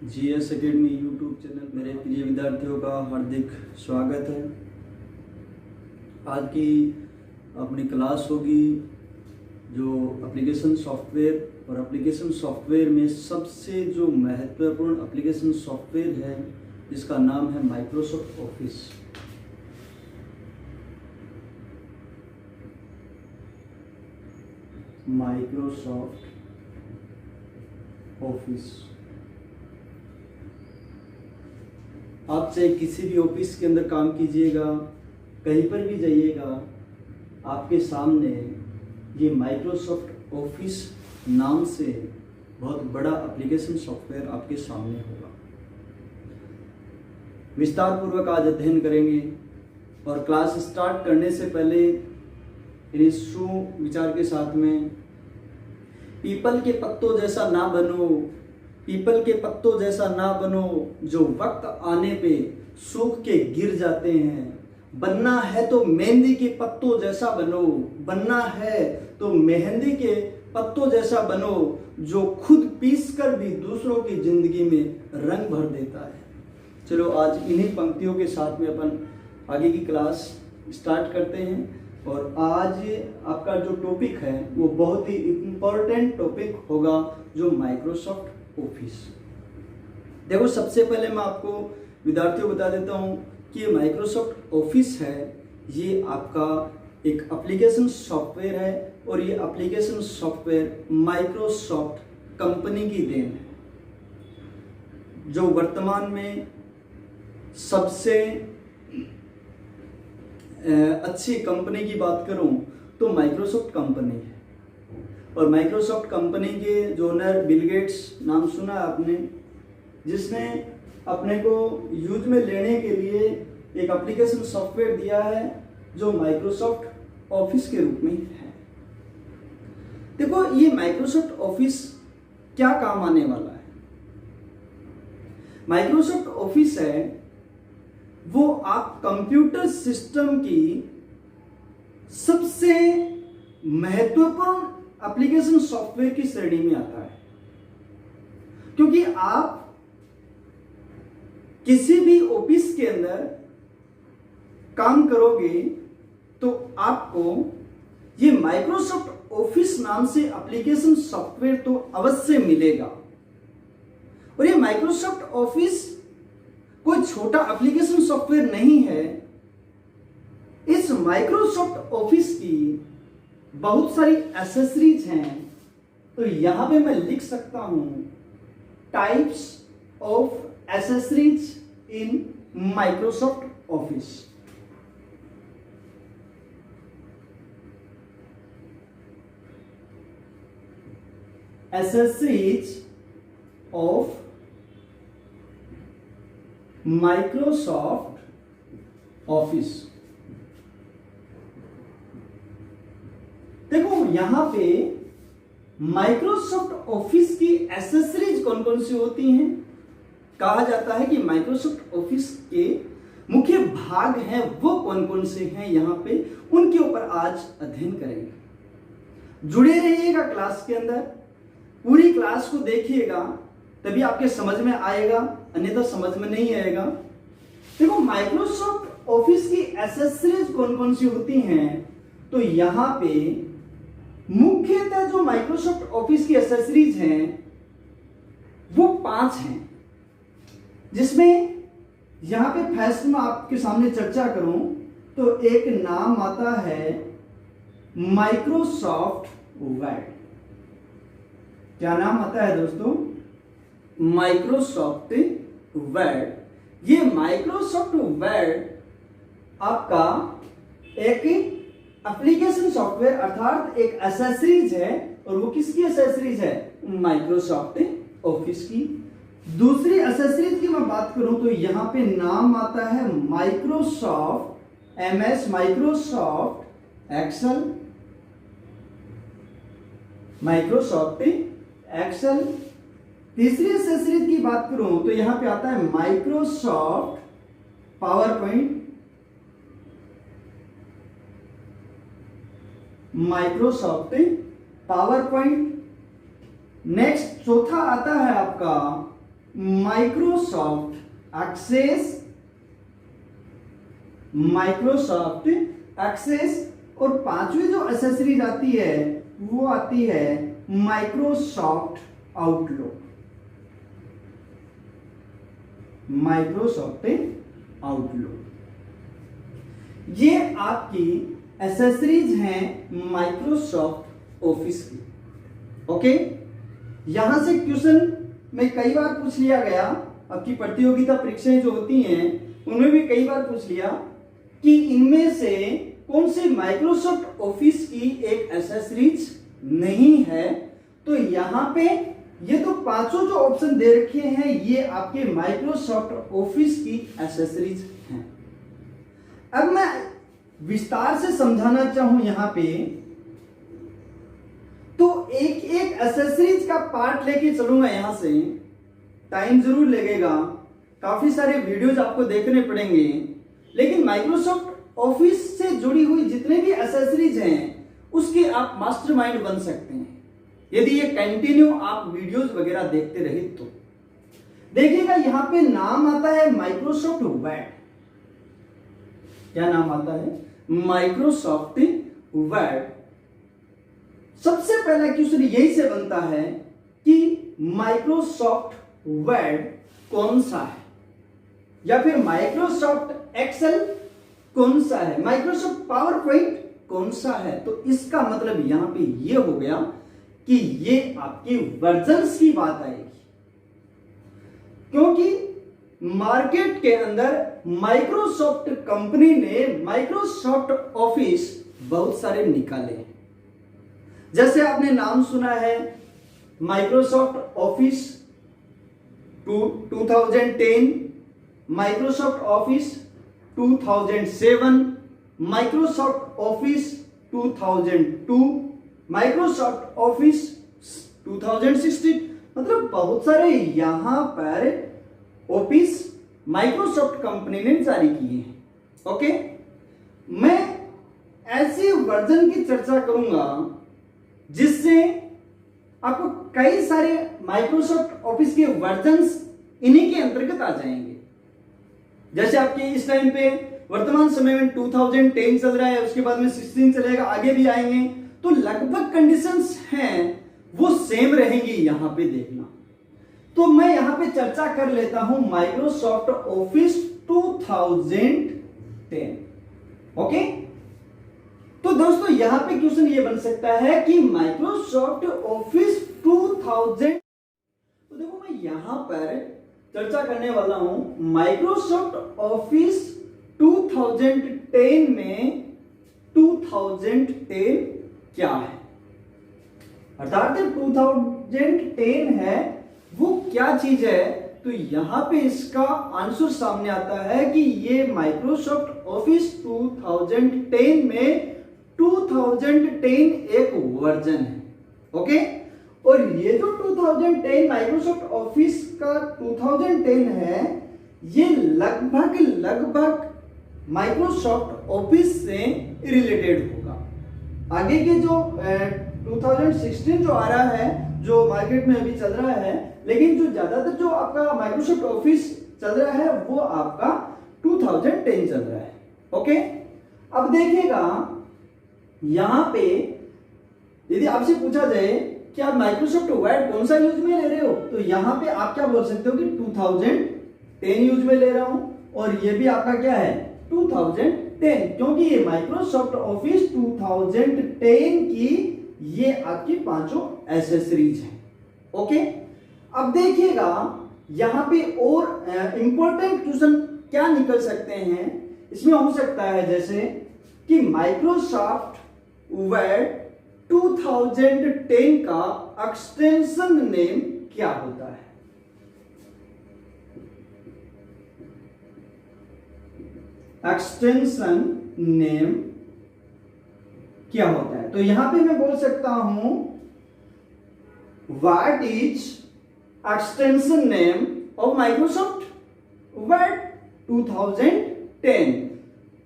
GS academy YouTube channel मेरे प्रिय विद्यार्थियों का हार्दिक स्वागत है। आज की अपनी क्लास होगी जो एप्लीकेशन सॉफ्टवेयर और एप्लीकेशन सॉफ्टवेयर में सबसे जो महत्वपूर्ण एप्लीकेशन सॉफ्टवेयर है जिसका नाम है माइक्रोसॉफ्ट ऑफिस। माइक्रोसॉफ्ट ऑफिस आप चाहे किसी भी ऑफिस के अंदर काम कीजिएगा, कहीं पर भी जाइएगा, आपके सामने ये माइक्रोसॉफ्ट ऑफिस नाम से बहुत बड़ा एप्लीकेशन सॉफ्टवेयर आपके सामने होगा। विस्तार पूर्वक आज अध्ययन करेंगे और क्लास स्टार्ट करने से पहले इन्हें सुविचार के साथ में पीपल के पत्तों जैसा ना बनो, पीपल के पत्तों जैसा ना बनो जो वक्त आने पे सूख के गिर जाते हैं। बनना है तो मेहंदी के पत्तों जैसा बनो, बनना है तो मेहंदी के पत्तों जैसा बनो जो खुद पीस कर भी दूसरों की जिंदगी में रंग भर देता है। चलो आज इन्हीं पंक्तियों के साथ में अपन आगे की क्लास स्टार्ट करते हैं। और आज आपका जो टॉपिक है वो बहुत ही इम्पोर्टेंट टॉपिक होगा, जो माइक्रोसॉफ्ट ऑफिस। देखो, सबसे पहले मैं आपको विद्यार्थियों को बता देता हूँ कि ये माइक्रोसॉफ्ट ऑफिस है, ये आपका एक एप्लीकेशन सॉफ्टवेयर है और ये एप्लीकेशन सॉफ्टवेयर माइक्रोसॉफ्ट कंपनी की देन है, जो वर्तमान में सबसे अच्छी कंपनी की बात करूं तो माइक्रोसॉफ्ट कंपनी है। और माइक्रोसॉफ्ट कंपनी के जो ओनर बिल गेट्स, नाम सुना है आपने, जिसने अपने को यूज में लेने के लिए एक एप्लीकेशन सॉफ्टवेयर दिया है जो माइक्रोसॉफ्ट ऑफिस के रूप में है। देखो, ये माइक्रोसॉफ्ट ऑफिस क्या काम आने वाला है। माइक्रोसॉफ्ट ऑफिस है वो आप कंप्यूटर सिस्टम की सबसे महत्वपूर्ण एप्लीकेशन सॉफ्टवेयर की श्रेणी में आता है, क्योंकि आप किसी भी ऑफिस के अंदर काम करोगे तो आपको ये माइक्रोसॉफ्ट ऑफिस नाम से एप्लीकेशन सॉफ्टवेयर तो अवश्य मिलेगा। और ये माइक्रोसॉफ्ट ऑफिस कोई छोटा एप्लीकेशन सॉफ्टवेयर नहीं है। इस माइक्रोसॉफ्ट ऑफिस की बहुत सारी एसेसरीज हैं। तो यहां पे मैं लिख सकता हूं types of accessories in Microsoft office. Accessories of Microsoft office. देखो, यहां पे माइक्रोसॉफ्ट ऑफिस की एसेसरीज कौन कौन सी होती हैं। कहा जाता है कि माइक्रोसॉफ्ट ऑफिस के मुख्य भाग हैं वो कौन कौन से हैं, यहां पे उनके ऊपर आज अध्ययन करेंगे। जुड़े रहिएगा क्लास के अंदर, पूरी क्लास को देखिएगा, तभी आपके समझ में आएगा, अन्यथा समझ में नहीं आएगा। देखो, माइक्रोसॉफ्ट ऑफिस की एसेसरीज कौन कौन सी होती हैं, तो यहां पे मुख्यतः जो माइक्रोसॉफ्ट ऑफिस की एसेसरीज हैं वो 5 हैं, जिसमें यहां पे फर्स्ट में आपके सामने चर्चा करूं तो एक नाम आता है माइक्रोसॉफ्ट वर्ड। क्या नाम आता है दोस्तों? Microsoft word. ये माइक्रोसॉफ्ट वर्ड आपका एक एप्लीकेशन सॉफ्टवेयर अर्थात एक एसेसरीज है, और वो किसकी एसेसरीज है? माइक्रोसॉफ्ट ऑफिस की। दूसरी एसेसरीज की मैं बात करूं तो यहां पे नाम आता है Microsoft MS, Microsoft Excel, Microsoft Excel. तीसरी एसेसरीज की बात करूं तो यहां पे आता है Microsoft power point, Microsoft power point. Next चौथा आता है आपका माइक्रोसॉफ्ट एक्सेस, और पांचवी जो एसेसरीज आती है वो आती है माइक्रोसॉफ्ट आउटलुक। ये आपकी एसेसरीज हैं माइक्रोसॉफ्ट ऑफिस की। ओके, यहां से क्वेश्चन में कई बार पूछ लिया गया, आपकी प्रतियोगिता परीक्षाएं जो होती हैं उनमें भी कई बार पूछ लिया कि इनमें से कौन सी माइक्रोसॉफ्ट ऑफिस की एक एसेसरीज नहीं है। तो यहां पे ये तो पांचों जो ऑप्शन दे रखे हैं ये आपके माइक्रोसॉफ्ट ऑफिस की एसेसरीज हैं। अब मैं विस्तार से समझाना चाहूं यहां पे, तो एक एक एसेसरीज का पार्ट लेके चलूंगा। यहां से टाइम जरूर लगेगा, काफी सारे वीडियोज आपको देखने पड़ेंगे, लेकिन माइक्रोसॉफ्ट ऑफिस से जुड़ी हुई जितने भी एसेसरीज हैं उसके आप मास्टरमाइंड बन सकते हैं यदि ये कंटिन्यू आप वीडियोज वगैरह देखते रहे तो। देखिएगा यहां पे नाम आता है माइक्रोसॉफ्ट वर्ड। क्या नाम आता है? Microsoft word. सबसे पहला क्वेश्चन यही से बनता है कि माइक्रोसॉफ्ट वर्ड कौन सा है, या फिर माइक्रोसॉफ्ट एक्सेल कौन सा है, माइक्रोसॉफ्ट पावर पॉइंट कौन सा है। तो इसका मतलब यहां पे ये हो गया कि ये आपकी वर्जन्स की बात आएगी, क्योंकि मार्केट के अंदर माइक्रोसॉफ्ट कंपनी ने माइक्रोसॉफ्ट ऑफिस बहुत सारे निकाले हैं। जैसे आपने नाम सुना है Microsoft office 2010, Microsoft office 2007, Microsoft office 2002, Microsoft office 2016। मतलब बहुत सारे यहां पर ऑफिस माइक्रोसॉफ्ट कंपनी ने जारी किए हैं। ओके, मैं ऐसे वर्जन की चर्चा करूंगा जिससे आपको कई सारे माइक्रोसॉफ्ट ऑफिस के वर्जन्स इन्हीं के अंतर्गत आ जाएंगे। जैसे आपके इस टाइम पे वर्तमान समय में 2010 चल रहा है, उसके बाद में 16 चलेगा, आगे भी आएंगे, तो लगभग कंडीशंस हैं वो सेम रहेंगी। यहां पे देखना, तो मैं यहां पे चर्चा कर लेता हूं माइक्रोसॉफ्ट ऑफिस 2010। ओके, तो दोस्तों यहां पे क्वेश्चन ये बन सकता है कि माइक्रोसॉफ्ट ऑफिस 2000, तो देखो मैं यहां पर चर्चा करने वाला हूं माइक्रोसॉफ्ट ऑफिस 2010 में 2010 क्या है, अर्थात 2010 है वो क्या चीज है। तो यहां पे इसका आंसर सामने आता है कि ये माइक्रोसॉफ्ट ऑफिस 2010 में 2010 एक वर्जन है। ओके, और ये जो 2010 माइक्रोसॉफ्ट ऑफिस का 2010 है ये लगभग माइक्रोसॉफ्ट ऑफिस से रिलेटेड होगा। आगे के जो 2016 जो आ रहा है, जो मार्केट में अभी चल रहा है, लेकिन जो ज्यादातर जो आपका माइक्रोसॉफ्ट ऑफिस चल रहा है वो आपका 2010 चल रहा है। ओके, अब देखिएगा यहां पे यदि आपसे पूछा जाए कि आप माइक्रोसॉफ्ट वर्ड कौन सा यूज में ले रहे हो, तो यहां पे आप क्या बोल सकते हो कि 2010 यूज में ले रहा हूं, और ये भी आपका क्या है 2010, क्योंकि ये माइक्रोसॉफ्ट ऑफिस 2010 की ये आपकी पांचों एसेसरीज हैं। ओके, अब देखिएगा यहां पे और इंपॉर्टेंट क्वेश्चन क्या निकल सकते हैं। इसमें हो सकता है जैसे कि माइक्रोसॉफ्ट वर्ड 2010 का एक्सटेंशन नेम क्या होता है। एक्सटेंशन नेम क्या होता है, तो यहां पे मैं बोल सकता हूं what is extension name of Microsoft word 2010।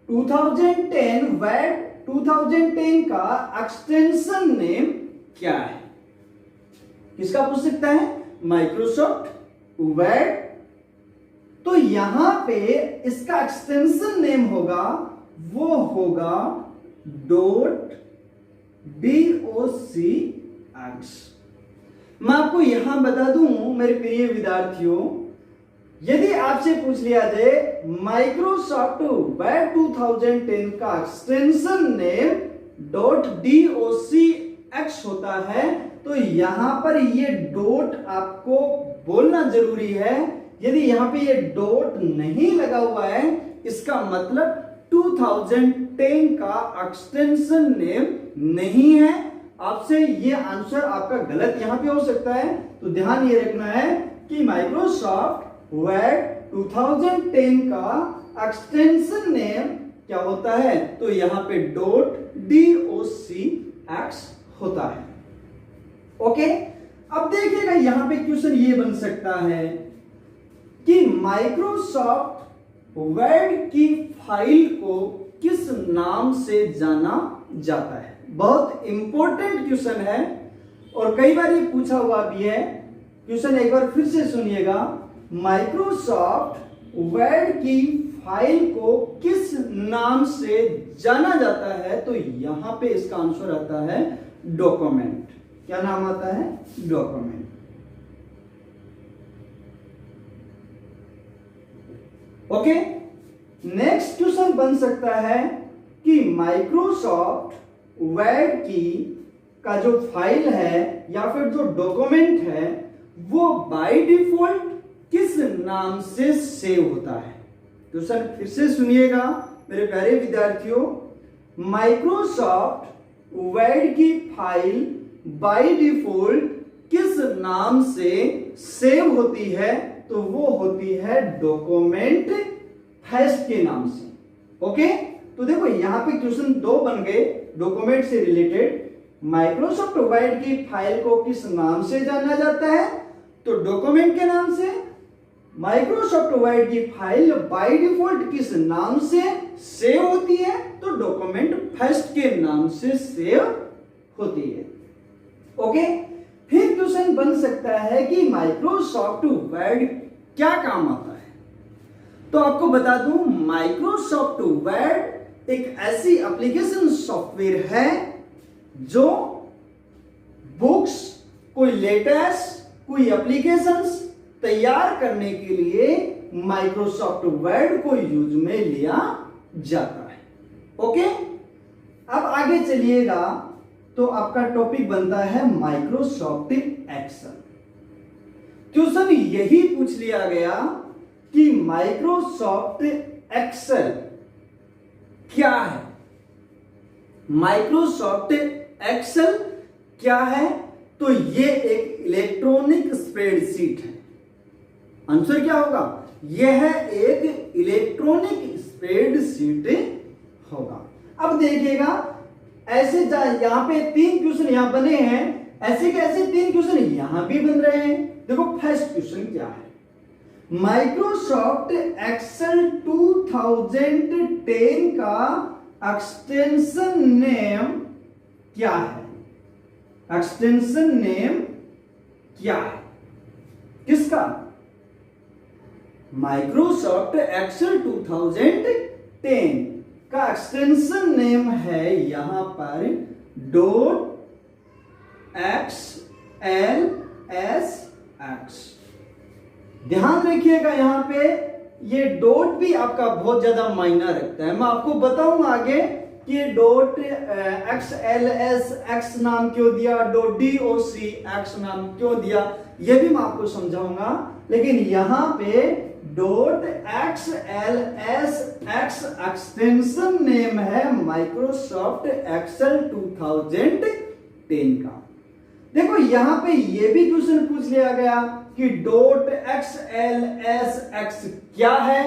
2010 word 2010 का एक्सटेंशन नेम क्या है, किसका पूछ सकता है, माइक्रोसॉफ्ट वर्ड, तो यहां पे इसका एक्सटेंशन नेम होगा, वो होगा .docx। मैं आपको यहां बता दूं मेरे प्रिय विद्यार्थियों, यदि आपसे पूछ लिया जाए माइक्रोसॉफ्ट वर्ड 2010 का एक्सटेंशन नेम .docx होता है, तो यहां पर ये डॉट आपको बोलना जरूरी है। यदि यहां पे ये डॉट नहीं लगा हुआ है, इसका मतलब 2010 का एक्सटेंशन नेम नहीं है। आपसे ये आंसर आपका गलत यहां पे हो सकता है, तो ध्यान ये रखना है कि माइक्रोसॉफ्ट वर्ड 2010 का एक्सटेंशन नेम क्या होता है, तो यहां पे .docx होता है। ओके, अब देखिएगा यहां पे क्वेश्चन ये बन सकता है कि माइक्रोसॉफ्ट वर्ड की फाइल को किस नाम से जाना जाता है। बहुत इंपॉर्टेंट क्वेश्चन है और कई बार ये पूछा हुआ भी है। क्वेश्चन एक बार फिर से सुनिएगा, माइक्रोसॉफ्ट वर्ड की फाइल को किस नाम से जाना जाता है, तो यहां पे इसका आंसर आता है डॉक्यूमेंट। क्या नाम आता है? डॉक्यूमेंट। ओके, नेक्स्ट क्वेश्चन बन सकता है कि माइक्रोसॉफ्ट वर्ड की का जो फाइल है या फिर जो डॉक्यूमेंट है वो बाय डिफॉल्ट किस नाम से सेव होता है। क्वेश्चन फिर से सुनिएगा मेरे प्यारे विद्यार्थियों, माइक्रोसॉफ्ट वर्ड की फाइल बाय डिफॉल्ट किस नाम से सेव होती है, तो वो होती है डॉक्यूमेंट फर्स्ट के नाम से। ओके, तो देखो यहां पे क्वेश्चन दो बन गए डॉक्यूमेंट से रिलेटेड। माइक्रोसॉफ्ट वर्ड की फाइल को किस नाम से जाना जाता है, तो डॉक्यूमेंट के नाम से। माइक्रोसॉफ्ट वर्ड की फाइल बाय डिफॉल्ट किस नाम से सेव होती है, तो डॉक्यूमेंट फर्स्ट के नाम से सेव होती है। ओके, फिर क्वेश्चन बन सकता है कि माइक्रोसॉफ्ट वर्ड क्या काम आता है। तो आपको बता दूं, माइक्रोसॉफ्ट वर्ड एक ऐसी एप्लीकेशन सॉफ्टवेयर है जो बुक्स, कोई लेटर्स, कोई एप्लीकेशंस तैयार करने के लिए माइक्रोसॉफ्ट वर्ड को यूज में लिया जाता है। ओके, अब आगे चलिएगा तो आपका टॉपिक बनता है माइक्रोसॉफ्ट एक्सेल। क्वेश्चन यही पूछ लिया गया कि माइक्रोसॉफ्ट एक्सेल क्या है। माइक्रोसॉफ्ट एक्सेल क्या है, तो ये एक इलेक्ट्रॉनिक स्प्रेडशीट है। आंसर क्या होगा? यह एक इलेक्ट्रॉनिक स्प्रेडशीट होगा। अब देखिएगा ऐसे यहां पे तीन क्वेश्चन यहां बने हैं, ऐसे के ऐसे तीन क्वेश्चन यहां भी बन रहे हैं। देखो फर्स्ट क्वेश्चन क्या है, माइक्रोसॉफ्ट एक्सेल 2010 का एक्सटेंशन नेम क्या है। एक्सटेंशन नेम क्या है किसका? माइक्रोसॉफ्ट एक्सेल 2010 का एक्सटेंशन नेम है यहां पर .xlsx। ध्यान रखिएगा यहां पे ये डॉट भी आपका बहुत ज्यादा मायना रखता है। मैं आपको बताऊंगा आगे कि ये .xlsx नाम क्यों दिया, .docx नाम क्यों दिया, ये भी मैं आपको समझाऊंगा। लेकिन यहां पे .xlsx एक्सटेंशन नेम है माइक्रोसॉफ्ट एक्सेल 2010 का। देखो यहां पे ये भी क्वेश्चन पूछ लिया गया कि .xlsx क्या है,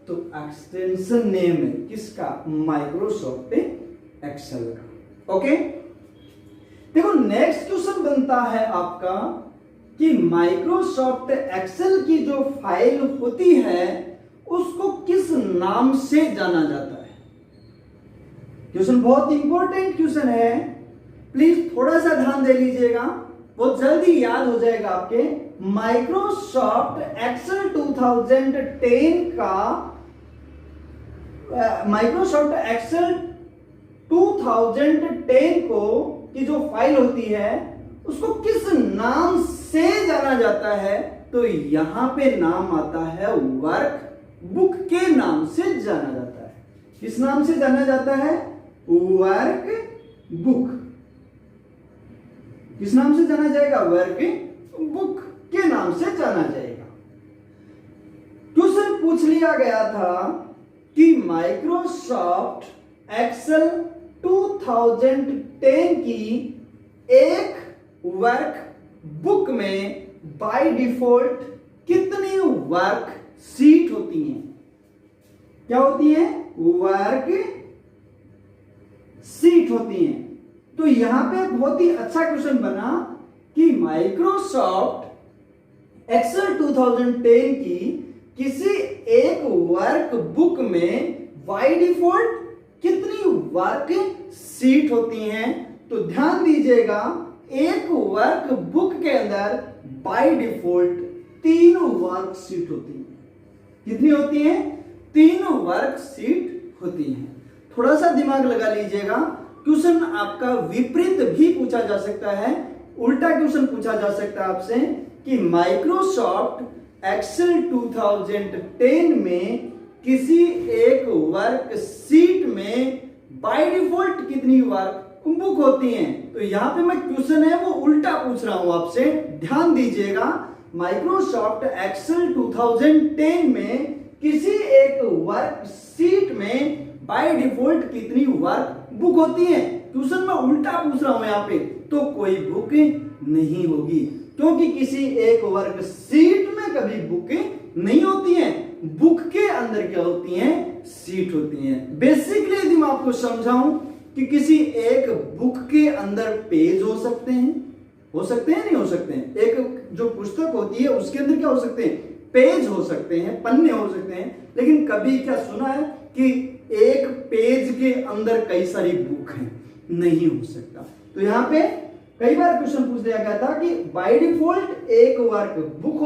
तो एक्सटेंशन नेम है किसका? माइक्रोसॉफ्ट एक्सेल का। ओके, देखो नेक्स्ट क्वेश्चन बनता है आपका कि माइक्रोसॉफ्ट एक्सेल की जो फाइल होती है उसको किस नाम से जाना जाता है। क्वेश्चन बहुत इंपॉर्टेंट क्वेश्चन है, प्लीज थोड़ा सा ध्यान दे लीजिएगा, बहुत जल्दी याद हो जाएगा आपके। माइक्रोसॉफ्ट एक्सेल 2010 का माइक्रोसॉफ्ट एक्सेल 2010 को की जो फाइल होती है उसको किस नाम से जाना जाता है, तो यहां पे नाम आता है वर्क बुक के नाम से जाना जाता है। किस नाम से जाना जाता है? Work book. किस नाम से जाना जाएगा? वर्क बुक के नाम से जाना जाएगा। क्वेश्चन पूछ लिया गया था कि माइक्रोसॉफ्ट एक्सेल 2010 की एक वर्क बुक में बाय डिफॉल्ट कितनी वर्क शीट होती हैं? क्या होती है? वर्क शीट होती हैं। तो यहां पे बहुत ही अच्छा क्वेश्चन बना कि माइक्रोसॉफ्ट एक्सेल 2010 की किसी एक वर्क बुक में बाय डिफॉल्ट कितनी वर्क शीट होती हैं? तो ध्यान दीजिएगा, एक वर्क बुक के अंदर बाय डिफॉल्ट 3 वर्क शीट होती हैं। कितनी होती हैं? 3 वर्क शीट होती हैं। थोड़ा सा दिमाग लगा लीजिएगा, क्वेश्चन आपका विपरीत भी पूछा जा सकता है, उल्टा क्वेश्चन पूछा जा सकता है आपसे कि माइक्रोसॉफ्ट एक्सेल 2010 में किसी एक वर्क शीट में बाय डिफॉल्ट कितनी वर्क बुक होती हैं। तो यहां पे मैं क्वेश्चन है वो उल्टा पूछ रहा हूं आपसे, ध्यान दीजिएगा। माइक्रोसॉफ्ट एक्सेल 2010 में किसी एक वर्क शीट में बाय डिफॉल्ट कितनी वर्क बुक होती है। क्वेश्चन मैं उल्टा पूछ रहा हूं यहां पे, तो कोई बुक नहीं होगी, क्योंकि किसी एक वर्क शीट में कभी बुक नहीं होती है। बुक के अंदर क्या होती हैं? शीट होती हैं। बेसिकली यदि मैं आपको समझाऊं कि किसी एक बुक के अंदर पेज हो सकते हैं नहीं हो सकते हैं। एक जो पुस्तक होती है उसके अंदर क्या हो सकते हैं? पेज हो सकते हैं, पन्ने हो सकते हैं। लेकिन कभी क्या सुना है कि एक पेज के अंदर कई सारी बुक हैं? नहीं हो सकता। तो यहां पे कई बार क्वेश्चन पूछ दिया गया था कि बाय डिफॉल्ट एक वर्क बुक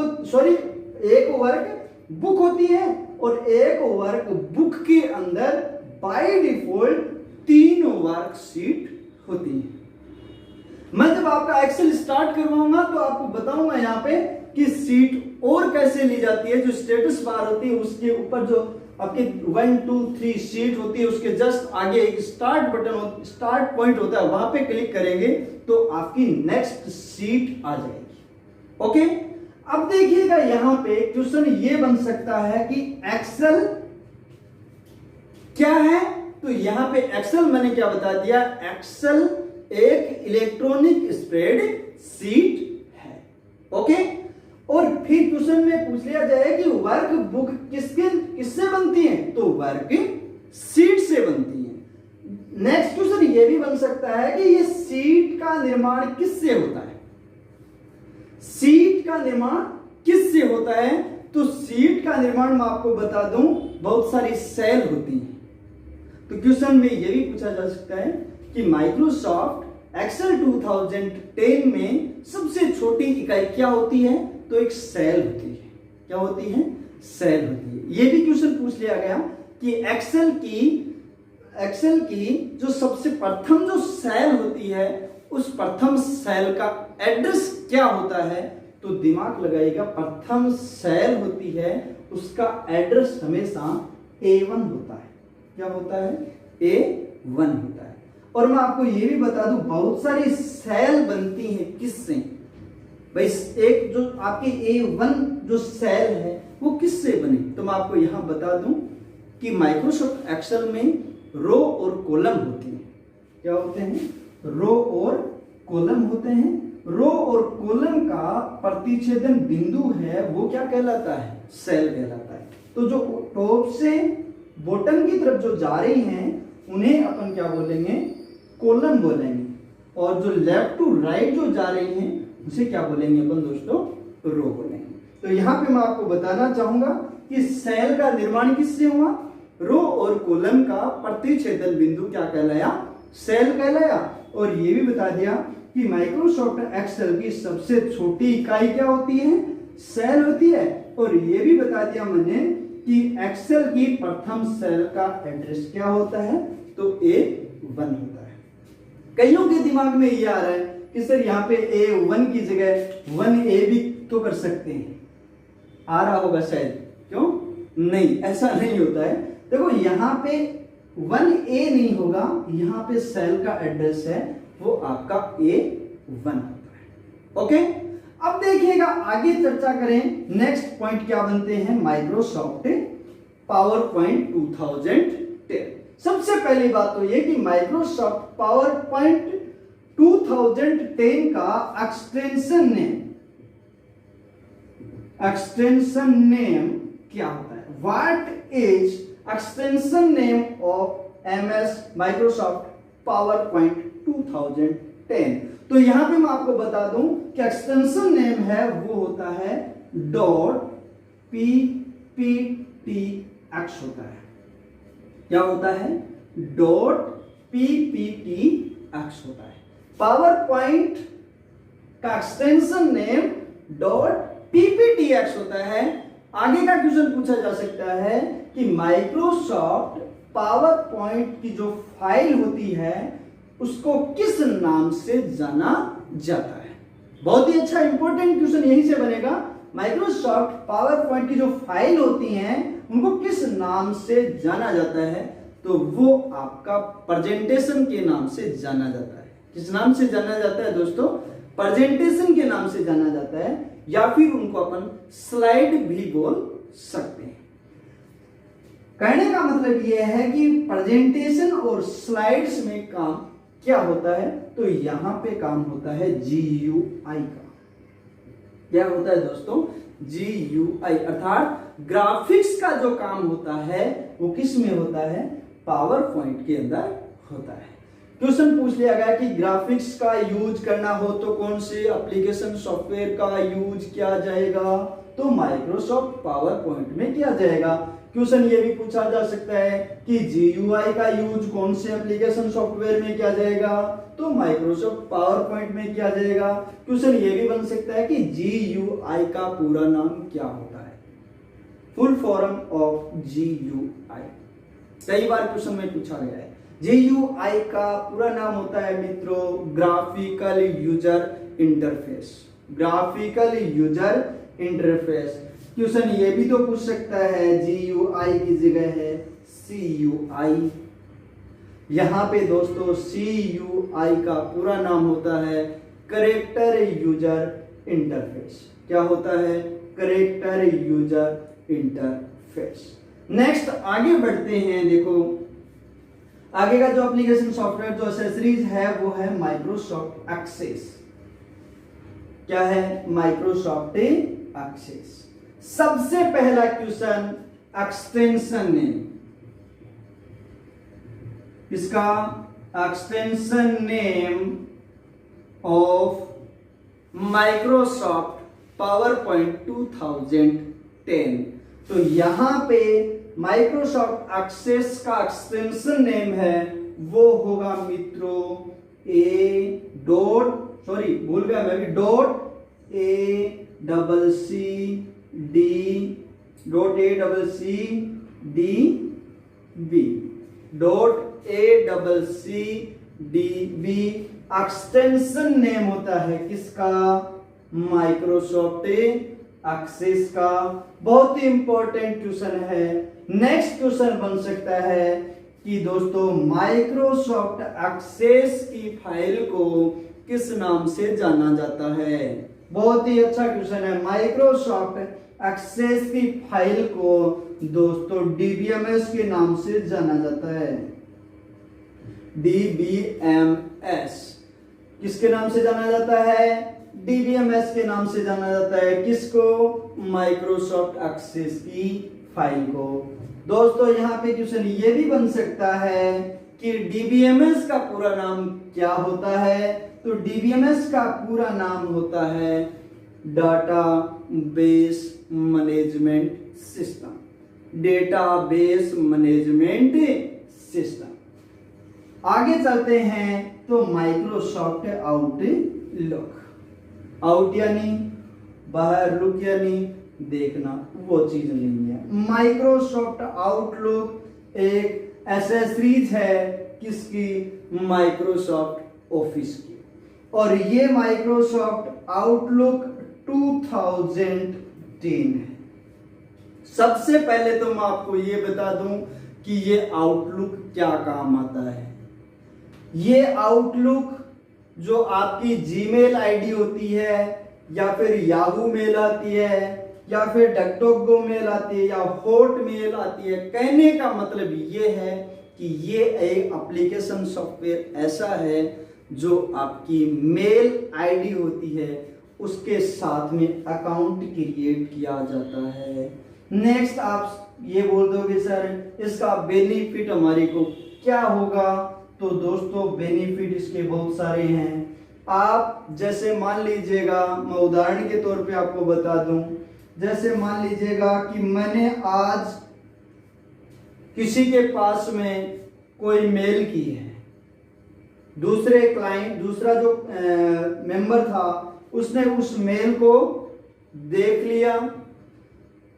होती है और एक वर्क बुक के अंदर बाय डिफॉल्ट 3 वर्क शीट होती है। मैं जब आपका एक्सेल स्टार्ट करवाऊंगा तो आपको बताऊंगा यहां पे कि शीट और कैसे ली जाती है। जो स्टेटस बार होती है उसके ऊपर जो आपकी 1 2 3 शीट होती है, उसके जस्ट आगे एक स्टार्ट पॉइंट होता है, वहां पे क्लिक करेंगे तो आपकी नेक्स्ट शीट आ जाएगी। ओके, अब देखिएगा यहां पे क्वेश्चन ये बन सकता है कि एक्सेल क्या है। तो यहां पे एक्सेल मैंने क्या बता दिया, एक्सेल एक इलेक्ट्रॉनिक स्प्रेड शीट है। ओके, और फिर क्वेश्चन में पूछ लिया जाए कि वर्क बुक किससे बनती है, तो वर्क शीट से बनती है। नेक्स्ट क्वेश्चन ये भी बन सकता है कि ये शीट का निर्माण किससे होता है। शीट का निर्माण किससे होता है, तो शीट का निर्माण मैं आपको बता दूं बहुत सारी सेल होती हैं। तो क्वेश्चन में यह भी पूछा जा सकता है कि माइक्रोसॉफ्ट एक्सेल 2010 में सबसे छोटी इकाई क्या होती है, तो एक सेल होती है। क्या होती है? सेल होती है। यह भी क्वेश्चन पूछ लिया गया कि एक्सेल की जो सबसे प्रथम जो सेल होती है उस प्रथम सेल का एड्रेस क्या होता है, तो दिमाग लगाइएगा, प्रथम सेल होती है उसका एड्रेस हमेशा A1 होता है। क्या होता है? A1 होता है। और मैं आपको यह भी बता दूं बहुत सारी सेल बनती हैं किससे भाई, एक जो आपकी A1 जो सेल है वो किससे बनी, तो मैं आपको यहां बता दूं कि माइक्रोसॉफ्ट एक्सेल में रो और कॉलम होती है। क्या होते हैं? रो और कॉलम होते हैं। रो और कॉलम का प्रतिच्छेदन बिंदु है वो क्या कहलाता है? सेल कहलाता है। तो जो टॉप से बॉटम की तरफ जो जा रही हैं उन्हें अपन क्या बोलेंगे? कॉलम बोलेंगे। और जो लेफ्ट टू राइट जो जा रही हैं उसे क्या बोलेंगे अपन दोस्तों? रो बोलेंगे। तो यहां पे मैं आपको बताना चाहूंगा कि सेल का निर्माण किससे हुआ? रो और कॉलम का प्रतिच्छेदन बिंदु क्या कहलाया? सेल कहलाया। और ये भी बता दिया कि माइक्रोसॉफ्ट एक्सेल की सबसे छोटी इकाई क्या होती है, सेल होती है। और ये भी बता दिया मैंने कि एक्सेल की प्रथम सेल का एड्रेस क्या होता है, तो A1 होता है। कईयों के दिमाग में ये आ रहा है कि सर यहाँ पे A1 की जगह 1A भी तो कर सकते हैं, आ रहा होगा शायद, क्यों नहीं, ऐसा नहीं होता है। देखो यहाँ पे 1A नहीं होगा, यहाँ पे सेल का एड्रेस है वो आपका A1 होता है। ओके, अब देखिएगा आगे चर्चा करें, नेक्स्ट पॉइंट क्या बनते हैं, माइक्रोसॉफ्ट पावर पॉइंट 2010। सबसे पहली बात तो ये कि माइक्रोसॉफ्ट पावर पॉइंट 2010 का एक्सटेंशन नेम क्या होता है, what is extension name of MS Microsoft power point 2010। तो यहां पे मैं आपको बता दूं कि एक्सटेंशन नेम है वो होता है .pptx होता है। क्या होता है, .pptx होता है। पावर पॉइंट का एक्सटेंशन नेम .pptx होता है। आगे का क्वेश्चन पूछा जा सकता है कि माइक्रोसॉफ्ट पावर पॉइंट की जो फाइल होती है उसको किस नाम से जाना जाता है। बहुत ही अच्छा इंपॉर्टेंट क्वेश्चन यहीं से बनेगा, माइक्रोसॉफ्ट पावर पॉइंट की जो फाइल होती हैं उनको किस नाम से जाना जाता है, तो वो आपका प्रेजेंटेशन के नाम से जाना जाता है। किस नाम से जाना जाता है दोस्तों, प्रेजेंटेशन के नाम से जाना जाता है, या फिर उनको अपन स्लाइड भी बोल सकते हैं। कहने का मतलब यह है कि प्रेजेंटेशन और स्लाइड्स में काम क्या होता है, तो यहां पे काम होता है GUI का। क्या होता है दोस्तों, GUI, अर्थात ग्राफिक्स का जो काम होता है वो किस में होता है, पावर पॉइंट के अंदर होता है। क्वेश्चन पूछ लिया गया कि ग्राफिक्स का यूज करना हो तो कौन से एप्लीकेशन सॉफ्टवेयर का यूज किया जाएगा, तो माइक्रोसॉफ्ट पावर पॉइंट में किया जाएगा। क्वेश्चन ये भी पूछा जा सकता है कि GUI का यूज कौन से एप्लीकेशन सॉफ्टवेयर में किया जाएगा, तो माइक्रोसॉफ्ट पावर पॉइंट में किया जाएगा। क्वेश्चन ये भी बन सकता है कि GUI का पूरा नाम क्या होता है, फुल फॉर्म ऑफ GUI। कई बार क्वेश्चन में पूछा गया है। GUI का पूरा नाम होता है मित्रों graphical user interface. Graphical user interface. Question ये भी तो पूछ सकता है GUI की जगह है CUI। यहां पे दोस्तों CUI का पूरा नाम होता है कैरेक्टर यूजर इंटरफेस। क्या होता है, कैरेक्टर यूजर इंटरफेस। नेक्स्ट आगे बढ़ते हैं। देखो आगे का जो एप्लीकेशन सॉफ्टवेयर जो एसेसरीज है वो है माइक्रोसॉफ्ट एक्सेस। क्या है, माइक्रोसॉफ्ट एक्सेस। सबसे पहला क्वेश्चन एक्सटेंशन नेम, इसका extension name of Microsoft power point 2010। तो यहां पे माइक्रोसॉफ्ट एक्सेस का एक्सटेंशन नेम है वो होगा मित्रों भूल गया मैं भी, ACCDB एक्सटेंशन नेम होता है किसका, माइक्रोसॉफ्ट एक्सेस का। बहुत ही इंपॉर्टेंट क्वेश्चन है। नेक्स्ट क्वेश्चन बन सकता है कि दोस्तों माइक्रोसॉफ्ट एक्सेस की फाइल को किस नाम से जाना जाता है। बहुत ही अच्छा क्वेश्चन है। माइक्रोसॉफ्ट एक्सेस की फाइल को दोस्तों DBMS के नाम से जाना जाता है। DBMS किसके नाम से जाना जाता है, DBMS के नाम से जाना जाता है। किसको, माइक्रोसॉफ्ट एक्सेस की फाइल को। दोस्तों यहाँ पे क्वेश्चन ये भी बन सकता है कि DBMS का पूरा नाम क्या होता है, तो DBMS का पूरा नाम होता है database management system. Database management system. आगे चलते हैं तो माइक्रोसॉफ्ट आउटलुक, आउट यानी बाहर, लुक यानी देखना, वो चीज नहीं है। माइक्रोसॉफ्ट आउटलुक एक एसेसरीज है किसकी? माइक्रोसॉफ्ट ऑफिस की। और ये माइक्रोसॉफ्ट आउटलुक 2010 है। सबसे पहले तो मैं आपको ये बता दूं कि ये आउटलुक क्या काम आता है। ये आउटलुक जो आपकी जीमेल आईडी होती है, या फिर याहू मेल आती है, या फिर डकडोगो मेल आती है, या हॉट मेल आती है, कहने का मतलब ये है कि ये एक एप्लीकेशन सॉफ्टवेयर ऐसा है जो आपकी मेल आईडी होती है उसके साथ में अकाउंट क्रिएट किया जाता है। नेक्स्ट आप ये बोल दोगे सर इसका बेनिफिट हमारे को क्या होगा? तो दोस्तों बेनिफिट इसके बहुत सारे हैं। आप जैसे मान लीजिएगा, मैं उदाहरण के तौर पे आपको बता दूं, जैसे मान लीजिएगा कि मैंने आज किसी के पास में कोई मेल की है, दूसरे क्लाइंट, दूसरा जो मेंबर था उसने उस मेल को देख लिया।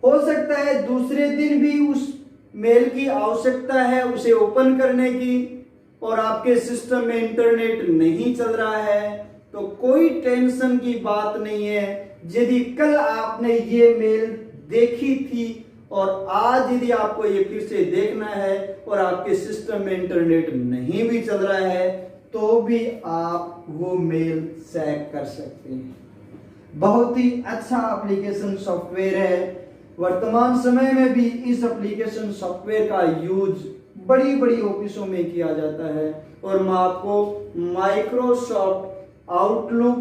हो सकता है दूसरे दिन भी उस मेल की आवश्यकता है उसे ओपन करने की, और आपके सिस्टम में इंटरनेट नहीं चल रहा है, तो कोई टेंशन की बात नहीं है। यदि कल आपने ये मेल देखी थी और आज यदि आपको ये फिर से देखना है और आपके सिस्टम में इंटरनेट नहीं भी चल रहा है, तो भी आप वो मेल चेक कर सकते हैं। बहुत ही अच्छा एप्लीकेशन सॉफ्टवेयर है। वर्तमान समय में भी इस एप्लीकेशन सॉफ्टवेयर का यूज बड़ी बड़ी ऑफिसों में किया जाता है। और मैं आपको माइक्रोसॉफ्ट आउटलुक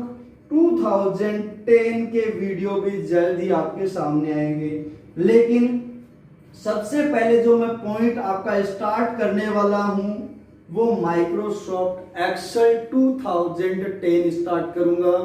2010 के वीडियो भी जल्द ही आपके सामने आएंगे। लेकिन सबसे पहले जो मैं पॉइंट आपका स्टार्ट करने वाला हूं वो माइक्रोसॉफ्ट एक्सेल 2010 स्टार्ट करूंगा,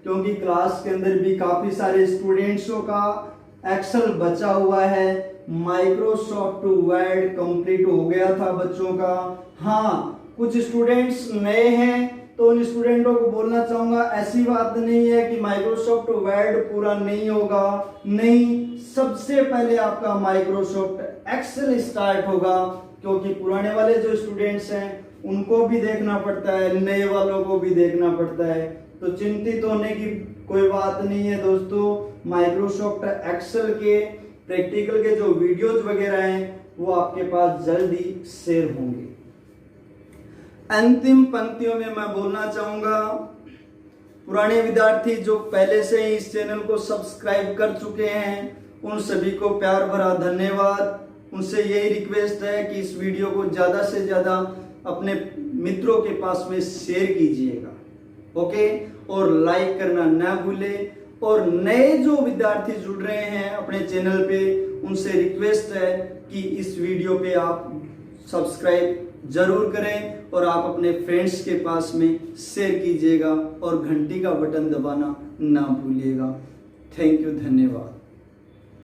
क्योंकि क्लास के अंदर भी काफी सारे स्टूडेंट्सों का एक्सेल बचा हुआ है। माइक्रोसॉफ्ट वर्ड कंप्लीट हो गया था बच्चों का। हाँ, कुछ स्टूडेंट्स नए हैं तो उन स्टूडेंटों को बोलना चाहूंगा, ऐसी बात नहीं है कि माइक्रोसॉफ्ट वर्ड पूरा नहीं होगा, नहीं, सबसे पहले आपका माइक्रोसॉफ्ट एक्सेल स्टार्ट होगा, क्योंकि पुराने वाले जो स्टूडेंट्स हैं उनको भी देखना पड़ता है, नए वालों को भी देखना पड़ता है। तो चिंतित होने की कोई बात नहीं है दोस्तों। माइक्रोसॉफ्ट एक्सेल के प्रैक्टिकल के जो वीडियोज वगैरह हैं वो आपके पास जल्द ही शेयर होंगे। अंतिम पंक्तियों में मैं बोलना चाहूंगा, पुराने विद्यार्थी जो पहले से ही इस चैनल को सब्सक्राइब कर चुके हैं उन सभी को प्यार भरा धन्यवाद। उनसे यही रिक्वेस्ट है कि इस वीडियो को ज्यादा से ज्यादा अपने मित्रों के पास में शेयर कीजिएगा, ओके, और लाइक करना ना भूलें। और नए जो विद्यार्थी जुड़ रहे हैं अपने चैनल पे उनसे रिक्वेस्ट है कि इस वीडियो पे आप सब्सक्राइब जरूर करें और आप अपने फ्रेंड्स के पास में शेयर कीजिएगा और घंटी का बटन दबाना ना भूलिएगा। थैंक यू, धन्यवाद।